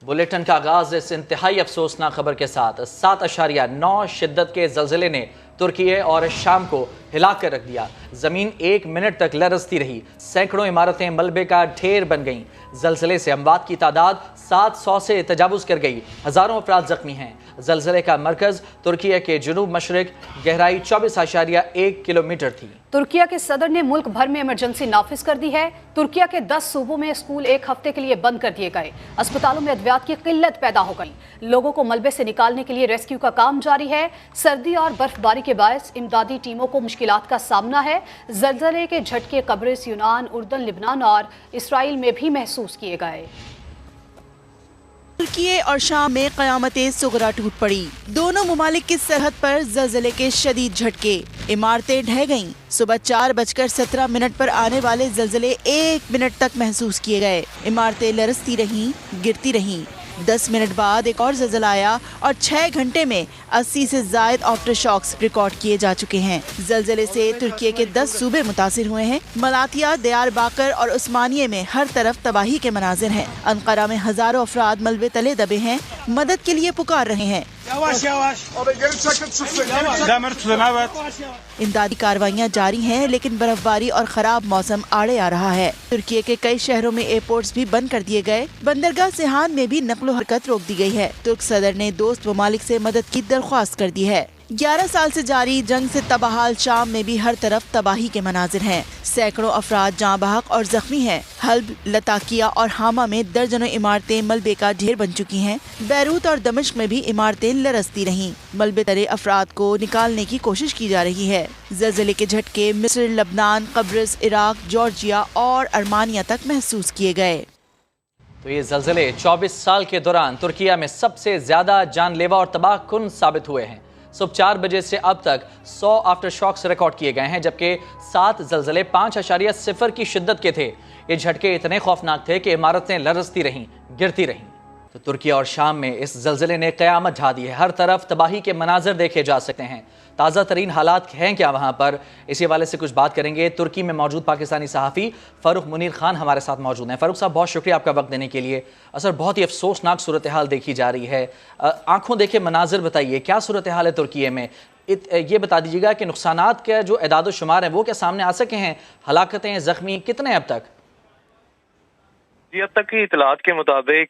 Bulletin का आगाज इस इंतहाई अफसोसनाक खबर के साथ 7.9 शिद्दत के जलजले ने तुर्की और शाम को हिला कर रख दिया। जमीन 1 मिनट तक लरजती रही, सैकड़ों इमारतें मलबे का ढेर बन गईं। जलजले से अमवात की तादाद 700 से तजावुज कर गई, हजारों अफराद जख्मी हैं। जलजले का मरकज तुर्की के जुनूब मशरिक, गहराई 24.1 किलोमीटर थी। तुर्की के सदर ने मुल्क भर में इमरजेंसी नाफिज कर दी है। तुर्की के 10 सूबों में स्कूल 1 हफ्ते के लिए बंद कर दिए गए। अस्पतालों में अद्वियात की किल्लत पैदा हो गई। लोगों को मलबे से निकालने के लिए रेस्क्यू का काम जारी है। सर्दी और बर्फबारी के बायस इमदादी टीमों को मुश्किलात का सामना है। जलजले के झटके कब्रिस, यूनान, उर्दन, लिबनान और इसराइल में भी महसूस किए गए। तुर्की और शाम में क़यामत-ए सुगरा टूट पड़ी। दोनों ममालिक की सरहद पर ज़लज़ले के शदीद झटके, इमारतें ढह गईं। सुबह 4:17 पर आने वाले ज़लज़ले 1 मिनट तक महसूस किए गए। इमारतें लरजती रहीं, गिरती रहीं। 10 मिनट बाद एक और ज़लज़ला आया और 6 घंटे में 80 से ज़ायद आफ्टर शॉक्स रिकॉर्ड किए जा चुके हैं। ज़लज़ले से तुर्की के 10 सूबे मुतासिर हुए हैं। मलातिया, दियारबाकर और उस्मानिये में हर तरफ तबाही के मनाजिर हैं। अंकारा में हजारों अफराद मलबे तले दबे हैं, मदद के लिए पुकार रहे हैं। इमदादी कार्रवाइयाँ जारी हैं, लेकिन बर्फबारी और खराब मौसम आड़े आ रहा है। तुर्की के कई शहरों में एयरपोर्ट्स भी बंद कर दिए गए। बंदरगाह सिहान में भी नकलो हरकत रोक दी गई है। तुर्क सदर ने दोस्त ममालिक से मदद की दरख्वास्त कर दी है। 11 साल से जारी जंग से तबाहाल शाम में भी हर तरफ तबाही के मनाजिर हैं। सैकड़ों अफराद जाँ बहक और जख्मी हैं। हल्ब, लताकिया और हामा में दर्जनों इमारतें मलबे का ढेर बन चुकी हैं। बैरूत और दमिश्क में भी इमारतें लरजती रहीं। मलबे तले अफराद को निकालने की कोशिश की जा रही है। ज़लज़ले के झटके मिस्र, लबनान, कब्रिस, इराक, जॉर्जिया और अर्मानिया तक महसूस किए गए। तो ये ज़लज़ले 24 साल के दौरान तुर्किया में सबसे ज्यादा जानलेवा और तबाहकुन साबित हुए हैं। सुबह 4 बजे से अब तक 100 आफ्टर शॉक्स रिकॉर्ड किए गए हैं, जबकि 7 ज़लज़ले 5.0 की शिद्दत के थे। ये झटके इतने खौफनाक थे कि इमारतें लरजती रहीं, गिरती रहीं। तो तुर्की और शाम में इस ज़लज़ले ने क़यामत ढा दी है। हर तरफ तबाही के मनाज़र देखे जा सकते हैं। ताज़ा तरीन हालात हैं क्या वहाँ पर, इसी हवाले से कुछ बात करेंगे। तुर्की में मौजूद पाकिस्तानी सहाफ़ी फ़ारूक मुनीर खान हमारे साथ मौजूद हैं। फ़ारूक साहब, बहुत शुक्रिया आपका वक्त देने के लिए। असर बहुत ही अफसोसनाक सूरत हाल देखी जा रही है। आंखों देखे मनाजिर बताइए, क्या सूरत हाल है तुर्की में? ये बता दीजिएगा कि नुकसानात का जो एदाद शुमार है वो क्या सामने आ सके हैं? हलाकतें, ज़ख्मी कितने अब तक? जी, अब तक की इतलात के मुताबिक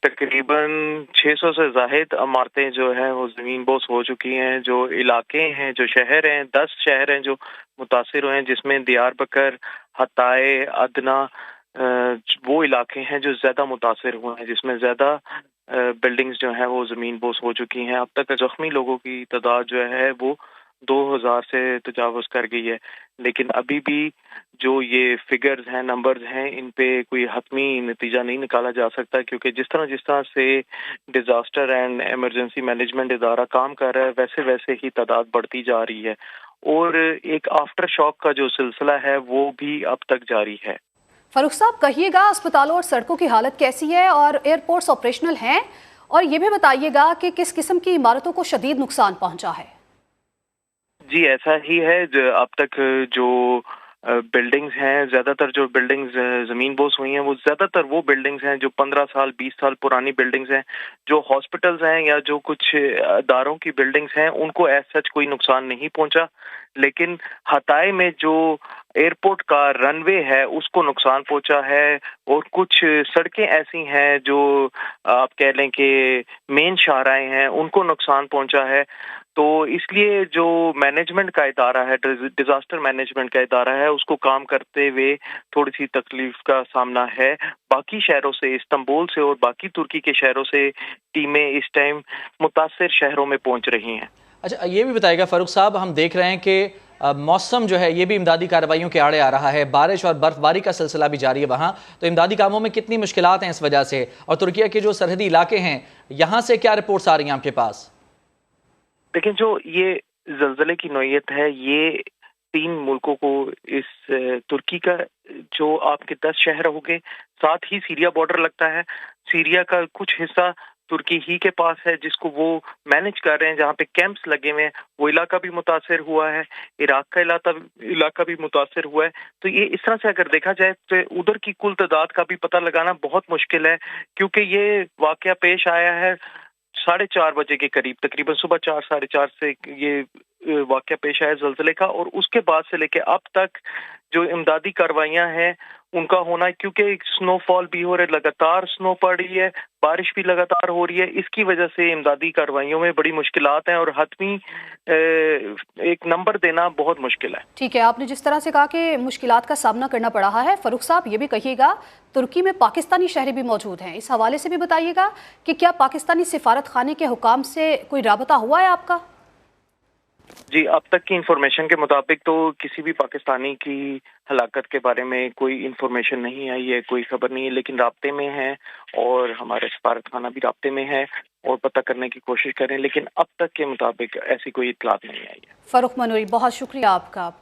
तकरीबन 600 से ज़ाहिद इमारतें जो हैं वो ज़मीन बोस हो चुकी हैं। जो इलाके हैं, जो शहर हैं, 10 शहर हैं जो मुतासिर हुए हैं, जिसमें दियारबकर, हताए, अदना वो इलाके हैं जो ज़्यादा मुतासिर हुए हैं, जिसमें ज़्यादा बिल्डिंग्स जो हैं वो ज़मीन बोस हो चुकी हैं। अब तक ज़ख्मी लोगों की तादाद जो है वो 2000 से तजावुज़ कर गई है। लेकिन अभी भी जो ये फिगर्स हैं, नंबर्स हैं, इन पे कोई हतमी नतीजा नहीं निकाला जा सकता, क्योंकि जिस तरह से डिजास्टर एंड इमरजेंसी मैनेजमेंट इदारा काम कर रहा है, वैसे वैसे ही तादाद बढ़ती जा रही है। और एक आफ्टर शॉक का जो सिलसिला है वो भी अब तक जारी है। फारूक साहब, कहिएगा अस्पतालों और सड़कों की हालत कैसी है और एयरपोर्ट्स ऑपरेशनल हैं? और ये भी बताइएगा कि किस किस्म की इमारतों को शदीद नुकसान पहुंचा है? जी, ऐसा ही है। अब तक जो बिल्डिंग्स हैं, ज़्यादातर जो बिल्डिंग्स ज़मीन बोस हुई हैं वो ज़्यादातर वो बिल्डिंग्स हैं जो 15 साल 20 साल पुरानी बिल्डिंग्स हैं। जो हॉस्पिटल्स हैं या जो कुछ अदारों की बिल्डिंग्स हैं उनको एज सच कोई नुकसान नहीं पहुंचा, लेकिन हताए में जो एयरपोर्ट का रनवे है उसको नुकसान पहुंचा है। और कुछ सड़कें ऐसी हैं जो आप कह लें कि मेन शाहराएं हैं, उनको नुकसान पहुंचा है। तो इसलिए जो मैनेजमेंट का इदारा है, डिजास्टर मैनेजमेंट का इदारा है, उसको काम करते हुए थोड़ी सी तकलीफ का सामना है। बाकी शहरों से, इस्तांबुल से और बाकी तुर्की के शहरों से टीमें इस टाइम मुतासिर शहरों में पहुंच रही हैं। अच्छा, ये भी बताइएगा फ़ारूक साहब, हम देख रहे हैं कि मौसम जो है ये भी इमदादी कार्रवाइयों के आड़े आ रहा है। बारिश और बर्फबारी का सिलसिला भी जारी है वहाँ, तो इमदादी कामों में कितनी मुश्किलात हैं इस वजह से? और तुर्की के जो सरहदी इलाके हैं, यहाँ से क्या रिपोर्ट्स आ रही हैं आपके पास? लेकिन जो ये ज़लज़ले की नौयत है, ये 3 मुल्कों को, इस तुर्की का जो आपके 10 शहर हो गए, साथ ही सीरिया बॉर्डर लगता है। सीरिया का कुछ हिस्सा तुर्की ही के पास है जिसको वो मैनेज कर रहे हैं, जहाँ पे कैंप्स लगे हुए हैं, वो इलाका भी मुतासर हुआ है, इराक का इलाका भी मुतासर हुआ है। तो ये इस तरह से अगर देखा जाए तो उधर की कुल तादाद का भी पता लगाना बहुत मुश्किल है, क्योंकि ये वाकया पेश आया है 4:30 बजे के करीब, तकरीबन सुबह 4 साढ़े 4 से ये वाकया पेश आया ज़लज़ले का, और उसके बाद से लेके अब तक जो इमदादी कार्रवाइयाँ हैं उनका होना, क्योंकि स्नोफॉल भी हो रहा है, लगातार स्नो पड़ रही है, बारिश भी लगातार हो रही है, इसकी वजह से इमदादी कार्रवाइयों में बड़ी मुश्किलात हैं और हतमी एक नंबर देना बहुत मुश्किल है। ठीक है, आपने जिस तरह से कहा कि मुश्किलात का सामना करना पड़ रहा है, फरूख साहब ये भी कहिएगा तुर्की में पाकिस्तानी शहरी भी मौजूद हैं, इस हवाले से भी बताइएगा कि क्या पाकिस्तानी सिफारत खाने के हुकाम से कोई राबता हुआ है आपका? जी, अब तक की इंफॉर्मेशन के मुताबिक तो किसी भी पाकिस्तानी की हलाकत के बारे में कोई इंफॉर्मेशन नहीं आई है, कोई खबर नहीं है, लेकिन राब्ते में है और हमारे सफारत खाना भी राब्ते में है और पता करने की कोशिश करें, लेकिन अब तक के मुताबिक ऐसी कोई इत्तलात नहीं आई है। फरूख मनूरी, बहुत शुक्रिया आपका।